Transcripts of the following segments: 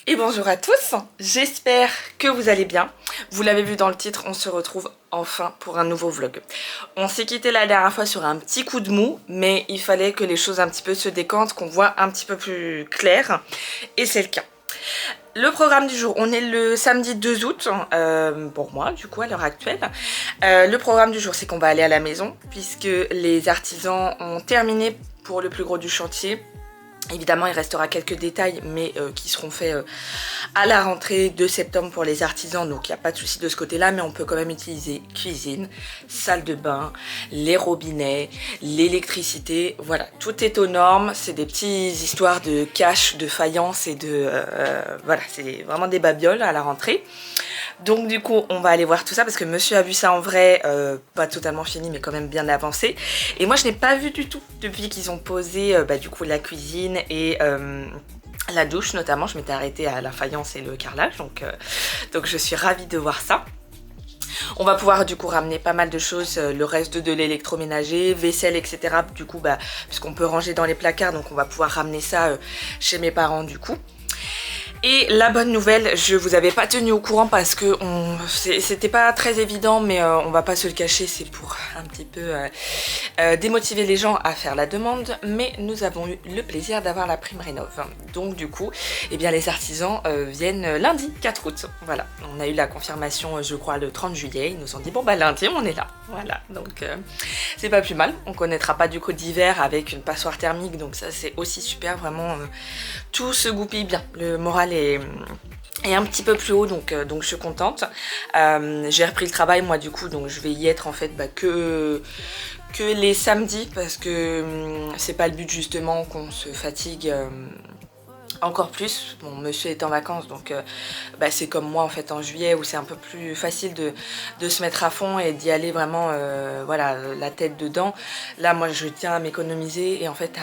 Et bonjour à tous, j'espère que vous allez bien. Vous l'avez vu dans le titre, on se retrouve enfin pour un nouveau vlog. On s'est quitté la dernière fois sur un petit coup de mou, mais il fallait que les choses un petit peu se décantent, qu'on voit un petit peu plus clair, et c'est le cas. Le programme du jour, on est le samedi 2 août, pour moi du coup à l'heure actuelle. Le programme du jour, c'est qu'on va aller à la maison, puisque les artisans ont terminé pour le plus gros du chantier. Évidemment, il restera quelques détails, mais qui seront faits à la rentrée de septembre pour les artisans. Donc, il n'y a pas de souci de ce côté-là, mais on peut quand même utiliser cuisine, salle de bain, les robinets, l'électricité. Voilà, tout est aux normes. C'est des petites histoires de cache, de faïence et de... voilà, c'est vraiment des babioles à la rentrée. Donc du coup on va aller voir tout ça parce que monsieur a vu ça en vrai, pas totalement fini mais quand même bien avancé. Et moi je n'ai pas vu du tout depuis qu'ils ont posé du coup la cuisine et la douche notamment. Je m'étais arrêtée à la faïence et le carrelage, donc je suis ravie de voir ça. On va pouvoir du coup ramener pas mal de choses, le reste de l'électroménager, vaisselle, etc. Du coup puisqu'on peut ranger dans les placards, donc on va pouvoir ramener ça chez mes parents du coup. Et la bonne nouvelle, je vous avais pas tenu au courant parce que c'était pas très évident, mais on va pas se le cacher, c'est pour un petit peu démotiver les gens à faire la demande, mais nous avons eu le plaisir d'avoir la prime rénov. Donc du coup, eh bien les artisans viennent lundi 4 août. Voilà, on a eu la confirmation je crois le 30 juillet, ils nous ont dit bon bah lundi on est là. Voilà, donc c'est pas plus mal. On connaîtra pas du coup d'hiver avec une passoire thermique, donc ça c'est aussi super, vraiment tout se goupille bien. Le moral est un petit peu plus haut, donc je suis contente. J'ai repris le travail moi du coup, donc je vais y être en fait que les samedis parce que c'est pas le but justement qu'on se fatigue encore plus. Bon, monsieur est en vacances, donc c'est comme moi en fait en juillet où c'est un peu plus facile de se mettre à fond et d'y aller vraiment voilà, la tête dedans. Là moi je tiens à m'économiser et en fait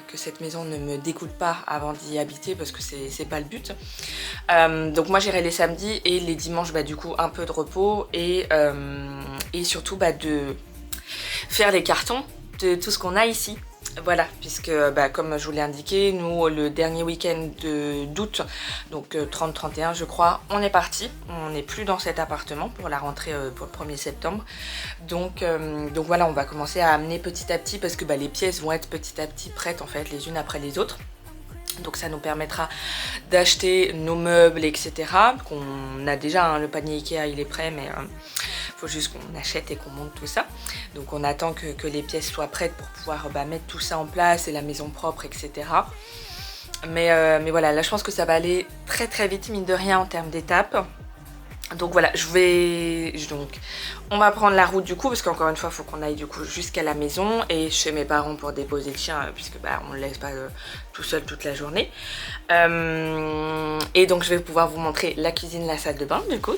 que cette maison ne me décoûte pas avant d'y habiter parce que c'est pas le but. Donc moi j'irai les samedis et les dimanches du coup un peu de repos et surtout de faire les cartons de tout ce qu'on a ici. Voilà, puisque comme je vous l'ai indiqué, nous le dernier week-end d'août, donc 30-31 je crois, on est parti. On n'est plus dans cet appartement pour la rentrée pour le 1er septembre. Donc voilà, on va commencer à amener petit à petit parce que les pièces vont être petit à petit prêtes en fait les unes après les autres. Donc ça nous permettra d'acheter nos meubles, etc. Qu'on a déjà, hein, le panier Ikea il est prêt, mais faut juste qu'on achète et qu'on monte tout ça. Donc on attend que les pièces soient prêtes pour pouvoir mettre tout ça en place et la maison propre, etc. Mais voilà, là je pense que ça va aller très très vite, mine de rien, en termes d'étapes. Donc voilà, on va prendre la route du coup parce qu'encore une fois il faut qu'on aille du coup jusqu'à la maison et chez mes parents pour déposer le chien puisque on ne le laisse pas tout seul toute la journée. Et donc je vais pouvoir vous montrer la cuisine, la salle de bain du coup,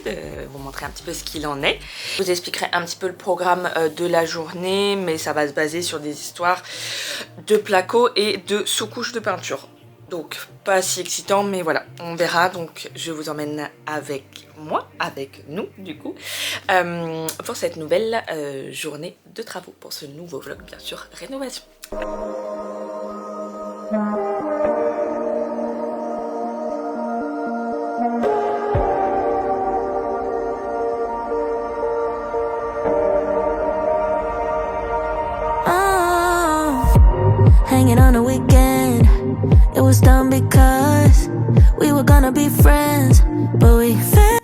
vous montrer un petit peu ce qu'il en est. Je vous expliquerai un petit peu le programme de la journée, mais ça va se baser sur des histoires de placo et de sous-couches de peinture. Donc pas si excitant, mais voilà, on verra. Donc je vous emmène avec moi, avec nous du coup, pour cette nouvelle journée de travaux, pour ce nouveau vlog bien sûr, rénovation. Hanging on a weekend, it was done because we were gonna be friends, but we failed.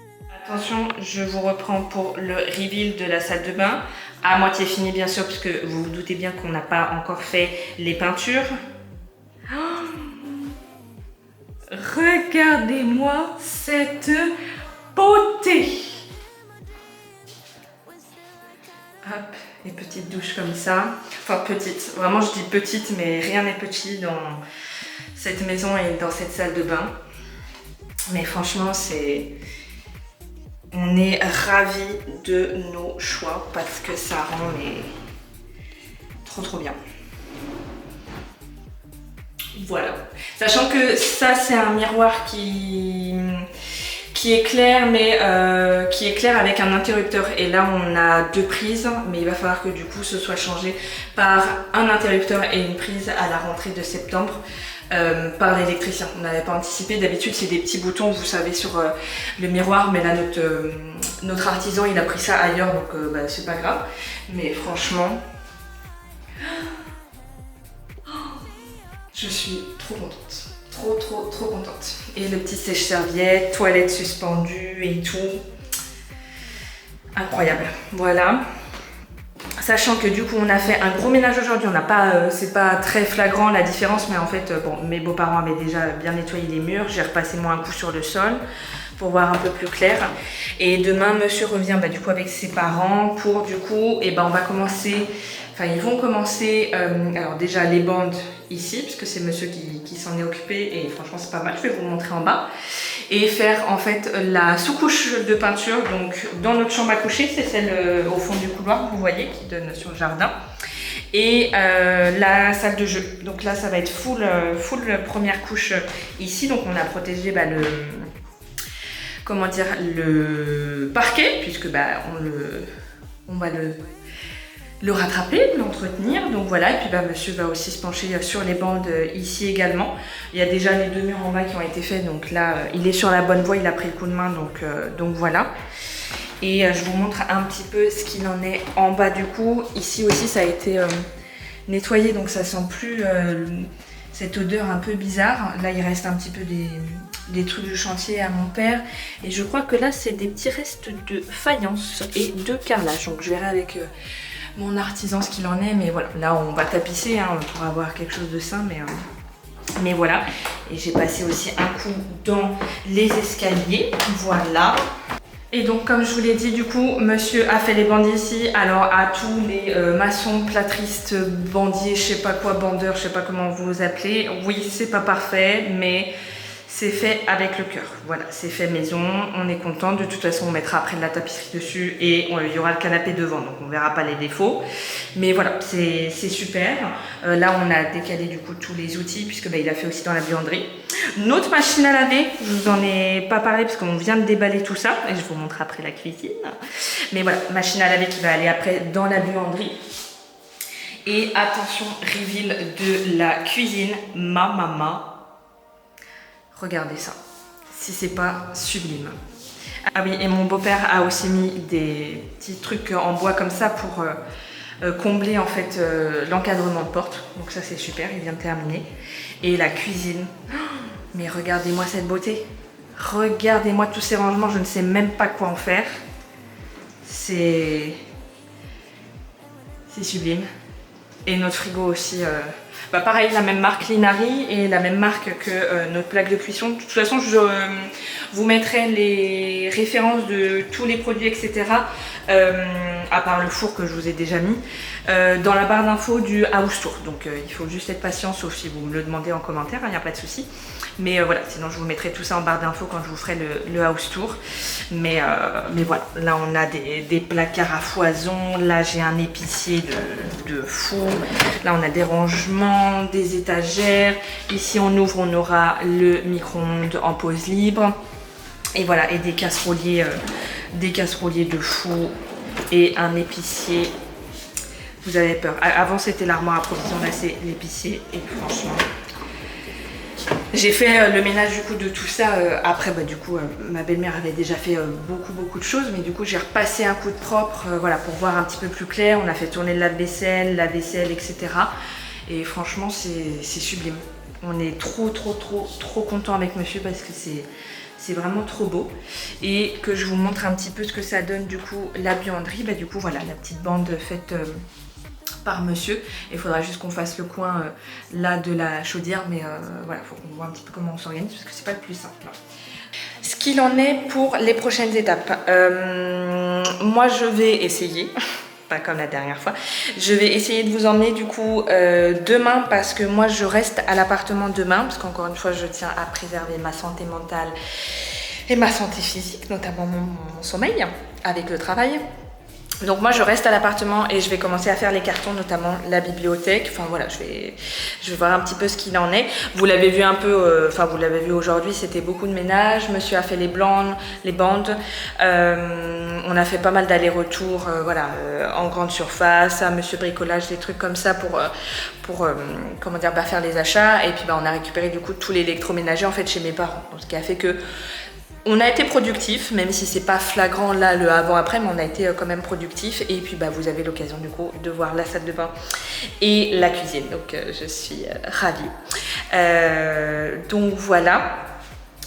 Attention, je vous reprends pour le reveal de la salle de bain, à moitié fini bien sûr, puisque vous vous doutez bien qu'on n'a pas encore fait les peintures. Oh, regardez-moi cette beauté! Hop, les petites douches comme ça. Enfin petite, vraiment je dis petite, mais rien n'est petit dans cette maison et dans cette salle de bain. Mais franchement on est ravis de nos choix parce que ça rend trop bien. Voilà. Sachant que ça c'est un miroir qui est clair, mais qui est clair avec un interrupteur. Et là on a deux prises, mais il va falloir que du coup ce soit changé par un interrupteur et une prise à la rentrée de septembre. par l'électricien. On n'avait pas anticipé, d'habitude c'est des petits boutons vous savez sur le miroir, mais là notre artisan il a pris ça ailleurs donc c'est pas grave. Mais franchement, je suis trop contente. Trop contente. Et le petit sèche-serviette, toilette suspendue et tout. Incroyable. Voilà. Sachant que du coup on a fait un gros ménage aujourd'hui, on n'a pas, c'est pas très flagrant la différence, mais en fait bon, mes beaux-parents avaient déjà bien nettoyé les murs, j'ai repassé moi un coup sur le sol pour voir un peu plus clair. Et demain monsieur revient du coup avec ses parents pour du coup, et on va commencer, enfin ils vont commencer, alors déjà les bandes ici, puisque c'est monsieur qui s'en est occupé et franchement c'est pas mal, je vais vous montrer en bas. Et faire en fait la sous-couche de peinture donc dans notre chambre à coucher, c'est celle au fond du couloir que vous voyez qui donne sur le jardin, et la salle de jeu. Donc là ça va être full première couche ici, donc on a protégé le parquet puisque on va le rattraper, l'entretenir, donc voilà. Et puis monsieur va aussi se pencher sur les bandes ici également. Il y a déjà les 2 murs en bas qui ont été faits, donc là il est sur la bonne voie, il a pris le coup de main, donc voilà. Et je vous montre un petit peu ce qu'il en est en bas du coup. Ici aussi ça a été nettoyé, donc ça sent plus cette odeur un peu bizarre. Là il reste un petit peu des trucs de chantier à mon père, et je crois que là c'est des petits restes de faïence et de carrelage, donc je verrai avec mon artisan ce qu'il en est, mais voilà, là on va tapisser pour avoir quelque chose de sain, mais voilà. Et j'ai passé aussi un coup dans les escaliers, voilà. Et donc comme je vous l'ai dit, du coup monsieur a fait les bandes ici. Alors à tous les maçons, plâtristes, bandiers, je sais pas quoi, bandeurs, je sais pas comment vous appelez, oui c'est pas parfait, mais c'est fait avec le cœur. Voilà, c'est fait maison, on est content. De toute façon, on mettra après de la tapisserie dessus et il y aura le canapé devant, donc on verra pas les défauts. Mais voilà, c'est super. Là, on a décalé du coup tous les outils puisque il a fait aussi dans la buanderie. Notre machine à laver, je vous en ai pas parlé parce qu'on vient de déballer tout ça et je vous montre après la cuisine. Mais voilà, machine à laver qui va aller après dans la buanderie. Et attention, reveal de la cuisine, ma maman. Regardez ça, si c'est pas sublime. Ah oui, et mon beau-père a aussi mis des petits trucs en bois comme ça pour combler en fait l'encadrement de porte. Donc ça c'est super, il vient de terminer. Et la cuisine, mais regardez-moi cette beauté. Regardez-moi tous ces rangements, je ne sais même pas quoi en faire. C'est sublime. Et notre frigo aussi... pareil, la même marque Linari et la même marque que notre plaque de cuisson. De toute façon, je vous mettrai les références de tous les produits, etc. À part le four que je vous ai déjà mis, dans la barre d'infos du house tour. Donc il faut juste être patient, sauf si vous me le demandez en commentaire, il n'y a pas de souci. Mais voilà, sinon je vous mettrai tout ça en barre d'infos quand je vous ferai le house tour. Mais voilà, là on a des placards à foison, là j'ai un épicier de fou, là on a des rangements, des étagères, ici on ouvre, on aura le micro-ondes en pause libre, et voilà, et des casseroliers de fou, et un épicier. Vous avez peur. Avant c'était l'armoire à provisions, là c'est l'épicier, et franchement... J'ai fait le ménage du coup de tout ça. Après du coup ma belle-mère avait déjà fait beaucoup de choses, mais du coup j'ai repassé un coup de propre voilà, pour voir un petit peu plus clair. On a fait tourner le lave-vaisselle, etc. Et franchement c'est sublime. On est trop content avec monsieur parce que c'est vraiment trop beau. Et que je vous montre un petit peu ce que ça donne du coup la buanderie. Du coup voilà, la petite bande faite par monsieur. Il faudra juste qu'on fasse le coin là de la chaudière, mais voilà, faut qu'on voit un petit peu comment on s'organise parce que c'est pas le plus simple. Ce qu'il en est pour les prochaines étapes, moi je vais essayer, pas comme la dernière fois, je vais essayer de vous emmener du coup demain, parce que moi je reste à l'appartement demain, parce qu'encore une fois je tiens à préserver ma santé mentale et ma santé physique, notamment mon sommeil avec le travail. Donc moi je reste à l'appartement et je vais commencer à faire les cartons, notamment la bibliothèque. Enfin voilà, je vais voir un petit peu ce qu'il en est. Vous l'avez vu un peu, vous l'avez vu aujourd'hui, c'était beaucoup de ménage. Monsieur a fait les bandes. On a fait pas mal d'allers-retours, en grande surface, à Monsieur Bricolage, des trucs comme ça pour comment dire, faire les achats. Et puis on a récupéré du coup tout l'électroménager en fait chez mes parents. Donc, ce qui a fait que on a été productif, même si c'est pas flagrant là le avant-après, mais on a été quand même productif. Et puis vous avez l'occasion du coup de voir la salle de bain et la cuisine. Donc je suis ravie. Donc voilà.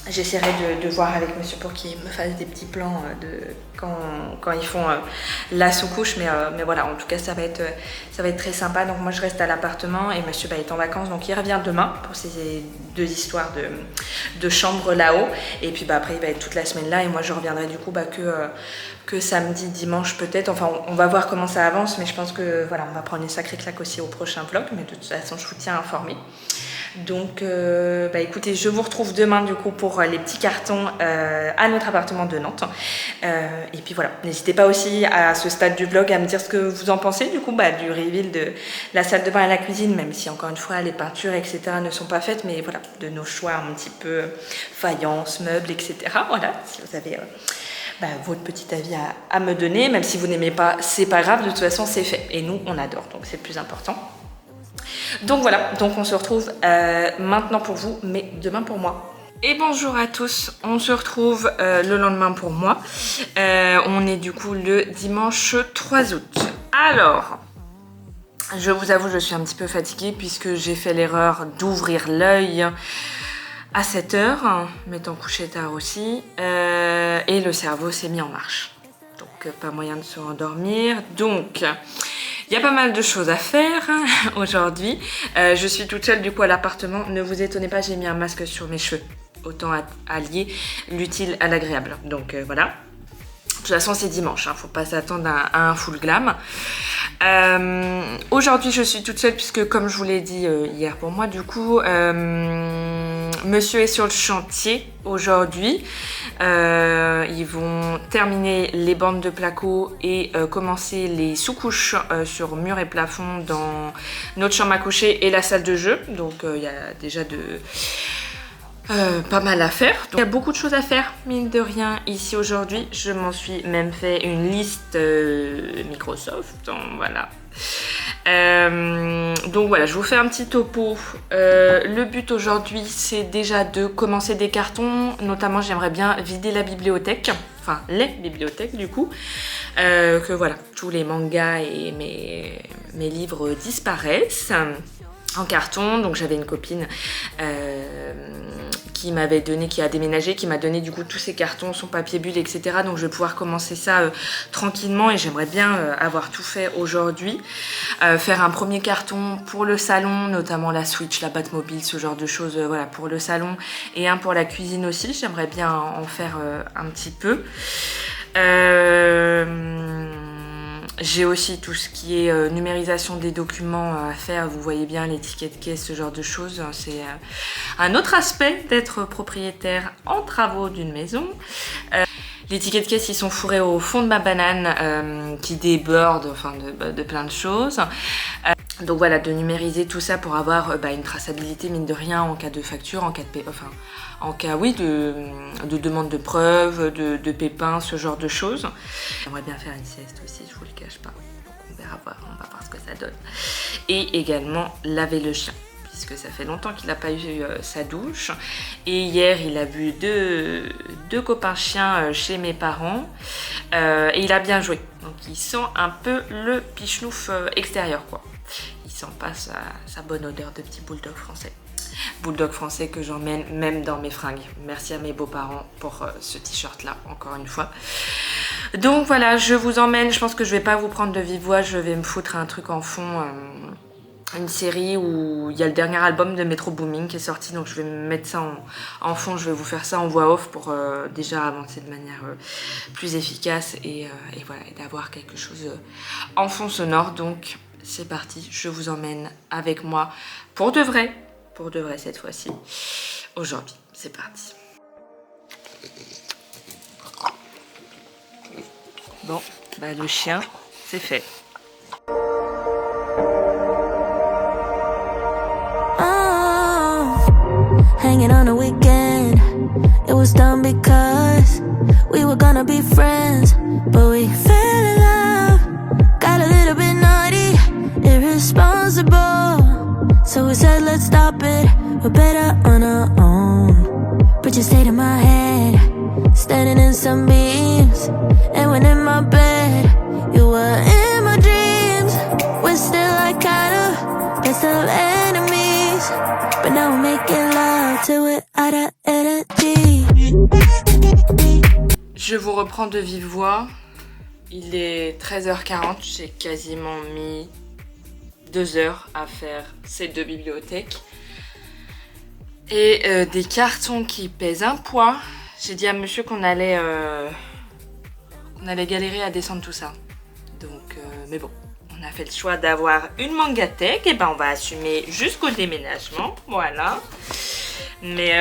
J'essaierai de voir avec monsieur pour qu'il me fasse des petits plans de quand ils font la sous-couche, mais voilà, en tout cas ça va être très sympa. Donc moi je reste à l'appartement et monsieur est en vacances, donc il revient demain pour ces 2 histoires de chambre là-haut. Et puis après il va être toute la semaine là et moi je reviendrai du coup que samedi, dimanche peut-être. Enfin on va voir comment ça avance, mais je pense que voilà, on va prendre une sacrée claque aussi au prochain vlog, mais de toute façon je vous tiens informé. Donc écoutez, je vous retrouve demain du coup pour les petits cartons à notre appartement de Nantes. Et puis voilà, n'hésitez pas aussi à ce stade du vlog à me dire ce que vous en pensez du coup du reveal de la salle de bain et la cuisine, même si encore une fois les peintures etc ne sont pas faites, mais voilà, de nos choix un petit peu faïence, meubles etc. Voilà, si vous avez votre petit avis à me donner, même si vous n'aimez pas, c'est pas grave, de toute façon c'est fait. Et nous on adore, donc c'est le plus important. Donc voilà, donc on se retrouve maintenant pour vous, mais demain pour moi. Et bonjour à tous, on se retrouve le lendemain pour moi. On est du coup le dimanche 3 août. Alors, je vous avoue, je suis un petit peu fatiguée puisque j'ai fait l'erreur d'ouvrir l'œil à 7 h, m'étant couché tard aussi, et le cerveau s'est mis en marche. Donc pas moyen de se rendormir, donc... Il y a pas mal de choses à faire aujourd'hui. Je suis toute seule du coup à l'appartement. Ne vous étonnez pas, j'ai mis un masque sur mes cheveux. Autant allier l'utile à l'agréable. Donc voilà. De toute façon c'est dimanche, faut pas s'attendre à un full glam. Aujourd'hui je suis toute seule puisque comme je vous l'ai dit hier pour moi du coup, monsieur est sur le chantier aujourd'hui. Ils vont terminer les bandes de placo et commencer les sous-couches sur mur et plafond dans notre chambre à coucher et la salle de jeu. Donc il y a déjà pas mal à faire. Donc, il y a beaucoup de choses à faire, mine de rien, ici aujourd'hui. Je m'en suis même fait une liste Microsoft. Donc voilà. Donc voilà, je vous fais un petit topo. Le but aujourd'hui, c'est déjà de commencer des cartons. Notamment, j'aimerais bien vider la bibliothèque. Enfin, les bibliothèques du coup. Que voilà, tous les mangas et mes livres disparaissent en carton. Donc j'avais une copine qui m'avait donné, qui a déménagé, qui m'a donné du coup tous ces cartons, son papier bulle, etc. Donc je vais pouvoir commencer ça tranquillement et j'aimerais bien avoir tout fait aujourd'hui. Faire un premier carton pour le salon, notamment la Switch, la Batmobile, ce genre de choses, voilà, pour le salon, et un pour la cuisine aussi. J'aimerais bien en faire un petit peu. J'ai aussi tout ce qui est numérisation des documents à faire. Vous voyez bien les tickets de caisse, ce genre de choses. C'est un autre aspect d'être propriétaire en travaux d'une maison. Les tickets de caisse, ils sont fourrés au fond de ma banane qui déborde enfin, de plein de choses. Donc voilà, de numériser tout ça pour avoir une traçabilité mine de rien en cas de facture, en cas de en cas oui de demande de preuves, de pépins, ce genre de choses. J'aimerais bien faire une sieste aussi, je vous le cache pas. Donc on va voir ce que ça donne. Et également laver le chien, puisque ça fait longtemps qu'il n'a pas eu sa douche. Et hier, il a vu deux copains chiens chez mes parents. Et il a bien joué. Donc il sent un peu le pichenouf extérieur, quoi. Il sent pas sa bonne odeur de petit bulldog français. Bulldog français que j'emmène même dans mes fringues. Merci à mes beaux-parents pour ce t-shirt là, encore une fois. Donc voilà, je vous emmène. Je pense que je vais pas vous prendre de vive voix. Je vais me foutre un truc en fond. Une série où il y a le dernier album de Metro Boomin qui est sorti, donc je vais mettre ça en fond, je vais vous faire ça en voix off pour déjà avancer de manière plus efficace et voilà, et d'avoir quelque chose en fond sonore. Donc c'est parti, je vous emmène avec moi pour de vrai cette fois-ci. Aujourd'hui, c'est parti. Bon, le chien c'est fait. Hanging on a weekend, it was done because we were gonna be friends, but we fell in love, got a little bit naughty, irresponsible, so we said let's stop it, we're better on our own, but you stayed in my head, standing in some beams, and when in my bed, you were in my dreams, we're still like kind of best of enemies, but now we're making love till we're out of energy. Je vous reprends de vive voix. Il est 13h40, j'ai quasiment mis 2 heures à faire ces 2 bibliothèques. Et des cartons qui pèsent un poids. J'ai dit à monsieur qu'on allait galérer à descendre tout ça. Donc, mais bon, on a fait le choix d'avoir une mangatech. Et ben on va assumer jusqu'au déménagement, voilà. Mais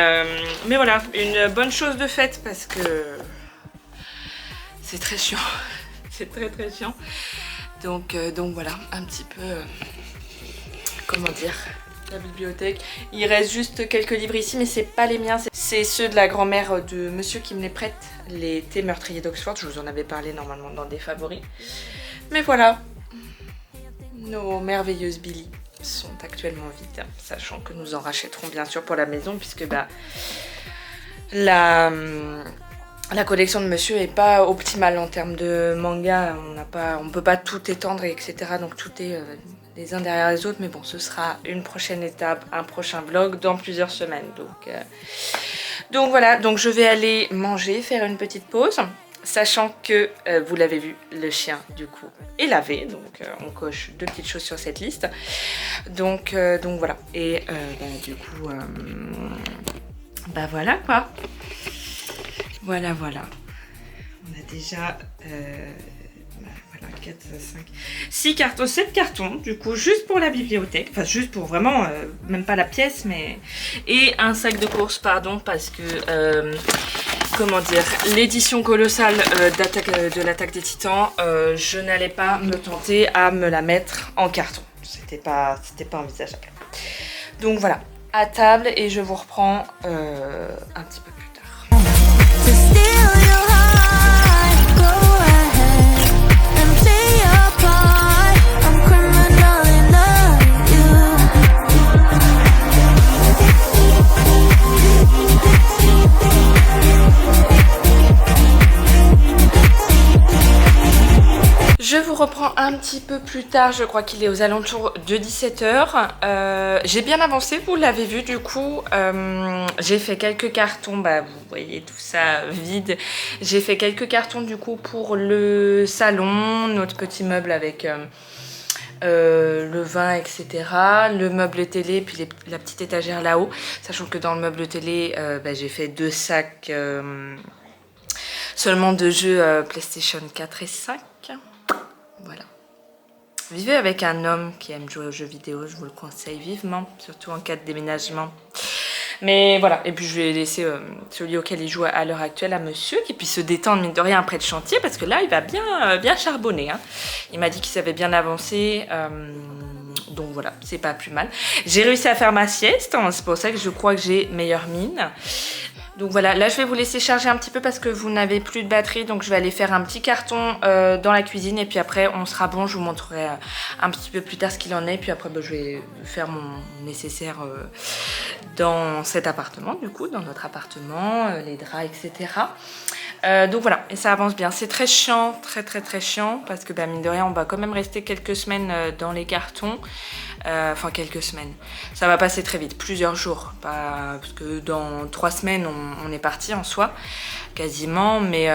voilà, une bonne chose de faite parce que c'est très chiant. C'est très très chiant. Donc voilà, un petit peu, comment dire, la bibliothèque. Il reste juste quelques livres ici, mais c'est pas les miens. C'est ceux de la grand-mère de monsieur qui me les prête. Les thés meurtriers d'Oxford, je vous en avais parlé normalement dans des favoris. Mais voilà, nos merveilleuses Billy sont actuellement vides, sachant que nous en rachèterons bien sûr pour la maison, puisque bah la collection de monsieur est pas optimale en termes de manga. On peut pas tout étendre, etc. Donc tout est les uns derrière les autres. Mais bon, ce sera une prochaine étape, un prochain vlog dans plusieurs semaines. Donc voilà, donc je vais aller manger, faire une petite pause. Sachant que, vous l'avez vu, le chien du coup est lavé, donc on coche 2 petites choses sur cette liste. Donc voilà, et du coup, bah voilà quoi. Voilà. On a déjà, voilà, 4, 5, 6 cartons, 7 cartons, du coup, juste pour la bibliothèque. Enfin, juste pour vraiment, même pas la pièce, mais... Et un sac de course, pardon, parce que... comment dire, l'édition colossale de l'Attaque des Titans, je n'allais pas me tenter à me la mettre en carton. C'était pas envisageable. Donc voilà, à table et je vous reprends un petit peu plus tard. Je vous reprends un petit peu plus tard, je crois qu'il est aux alentours de 17h. J'ai bien avancé, vous l'avez vu du coup. J'ai fait quelques cartons, bah vous voyez tout ça vide. J'ai fait quelques cartons du coup pour le salon, notre petit meuble avec le vin, etc. Le meuble télé, puis la petite étagère là-haut. Sachant que dans le meuble télé, j'ai fait 2 sacs seulement de jeux PlayStation 4 et 5. Voilà. Vivez avec un homme qui aime jouer aux jeux vidéo, je vous le conseille vivement, surtout en cas de déménagement. Mais voilà, et puis je vais laisser celui auquel il joue à l'heure actuelle à monsieur, qui puisse se détendre mine de rien après le chantier, parce que là il va bien charbonner. Hein. Il m'a dit qu'il savait bien avancer, donc voilà, c'est pas plus mal. J'ai réussi à faire ma sieste, hein, c'est pour ça que je crois que j'ai meilleure mine. Donc voilà, là je vais vous laisser charger un petit peu parce que vous n'avez plus de batterie. Donc je vais aller faire un petit carton dans la cuisine et puis après on sera bon. Je vous montrerai un petit peu plus tard ce qu'il en est. Puis après je vais faire mon nécessaire dans cet appartement, du coup, dans notre appartement, les draps, etc. Donc voilà, et ça avance bien. C'est très chiant, très chiant parce que mine de rien on va quand même rester quelques semaines dans les cartons. Enfin quelques semaines, ça va passer très vite, plusieurs jours, parce que dans 3 semaines on est parti en soi, quasiment, mais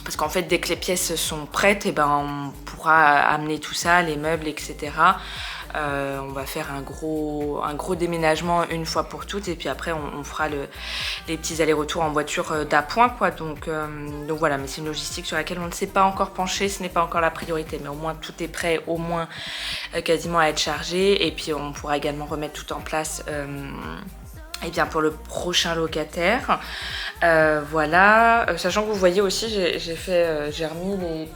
parce qu'en fait dès que les pièces sont prêtes, et on pourra amener tout ça, les meubles, etc. On va faire un gros déménagement une fois pour toutes et puis après on fera les petits allers-retours en voiture d'appoint quoi. Donc voilà, mais c'est une logistique sur laquelle on ne s'est pas encore penché, ce n'est pas encore la priorité, mais au moins tout est prêt, au moins quasiment à être chargé et puis on pourra également remettre tout en place pour le prochain locataire. Voilà, sachant que vous voyez aussi j'ai remis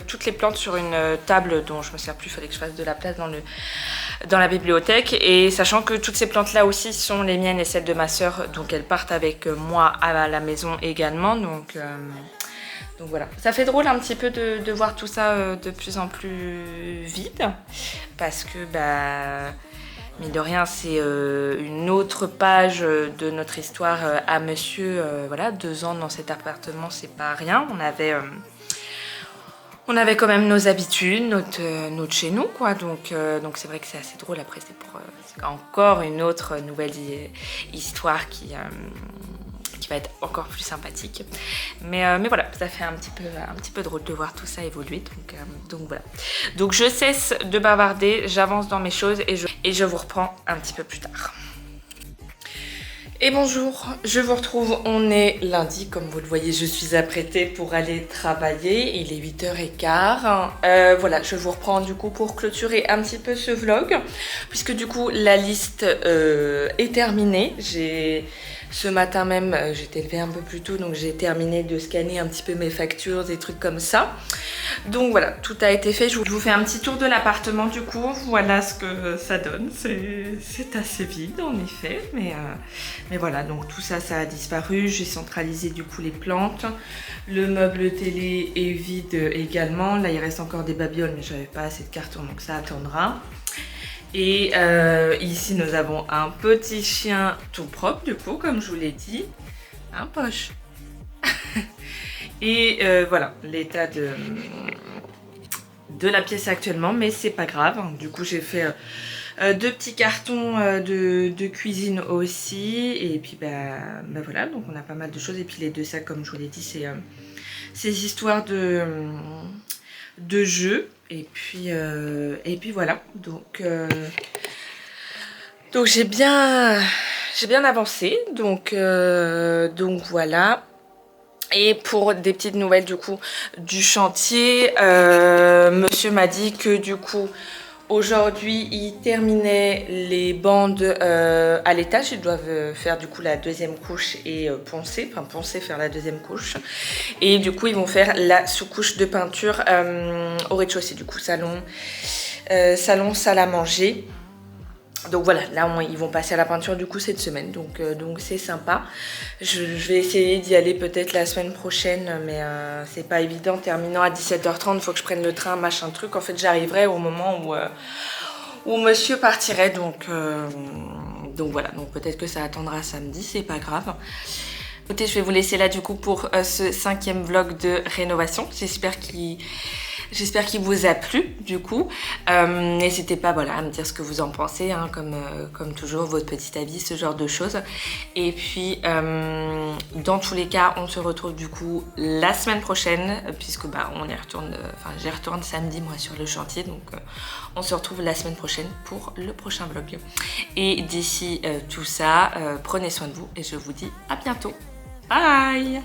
toutes les plantes sur une table dont je me sers plus, il fallait que je fasse de la place dans la bibliothèque. Et sachant que toutes ces plantes là aussi sont les miennes et celles de ma soeur, donc elles partent avec moi à la maison également. Donc voilà, ça fait drôle un petit peu de voir tout ça de plus en plus vide, parce que mine de rien, c'est une autre page de notre histoire à monsieur. Voilà, 2 ans dans cet appartement, c'est pas rien. On avait quand même nos habitudes, notre chez nous, quoi. Donc c'est vrai que c'est assez drôle. Après, c'est encore une autre nouvelle histoire qui va être encore plus sympathique. Mais voilà, ça fait un petit peu drôle de voir tout ça évoluer. Donc voilà. Donc je cesse de bavarder, j'avance dans mes choses et je vous reprends un petit peu plus tard. Et bonjour, je vous retrouve, on est lundi, comme vous le voyez, je suis apprêtée pour aller travailler, il est 8h15. Voilà, je vous reprends du coup pour clôturer un petit peu ce vlog, puisque du coup la liste est terminée. Ce matin même, j'étais levée un peu plus tôt, donc j'ai terminé de scanner un petit peu mes factures, des trucs comme ça. Donc voilà, tout a été fait. Je vous fais un petit tour de l'appartement du coup. Voilà ce que ça donne. C'est assez vide en effet, mais voilà. Donc tout ça, ça a disparu. J'ai centralisé du coup les plantes. Le meuble télé est vide également. Là, il reste encore des babioles, mais j'avais pas assez de carton, donc ça attendra. Et ici, nous avons un petit chien tout propre, du coup, comme je vous l'ai dit. Un poche. Et voilà, l'état de la pièce actuellement, mais c'est pas grave. Du coup, j'ai fait 2 petits cartons de cuisine aussi. Et puis, voilà, donc on a pas mal de choses. Et puis, les 2 sacs, comme je vous l'ai dit, c'est ces histoires de jeux. Et puis voilà, donc j'ai bien avancé, donc voilà. Et pour des petites nouvelles du coup du chantier, monsieur m'a dit que du coup aujourd'hui il terminait les bandes à l'étage. Ils doivent faire du coup la 2e couche et poncer, faire la 2e couche. Et du coup ils vont faire la sous-couche de peinture au rez-de-chaussée, du coup salon, salle à manger. Donc voilà, là ils vont passer à la peinture du coup cette semaine, donc c'est sympa. Je vais essayer d'y aller peut-être la semaine prochaine, mais c'est pas évident. Terminant à 17h30, il faut que je prenne le train, machin truc. En fait, j'arriverai au moment où monsieur partirait, donc voilà. Donc peut-être que ça attendra samedi, c'est pas grave. Écoutez, je vais vous laisser là du coup pour ce 5e vlog de rénovation. J'espère qu'il vous a plu du coup. N'hésitez pas à me dire ce que vous en pensez, hein, comme toujours, votre petit avis, ce genre de choses. Et puis dans tous les cas, on se retrouve du coup la semaine prochaine, puisque on y retourne, j'y retourne samedi moi sur le chantier, donc on se retrouve la semaine prochaine pour le prochain vlog. Et d'ici tout ça, prenez soin de vous et je vous dis à bientôt. Bye!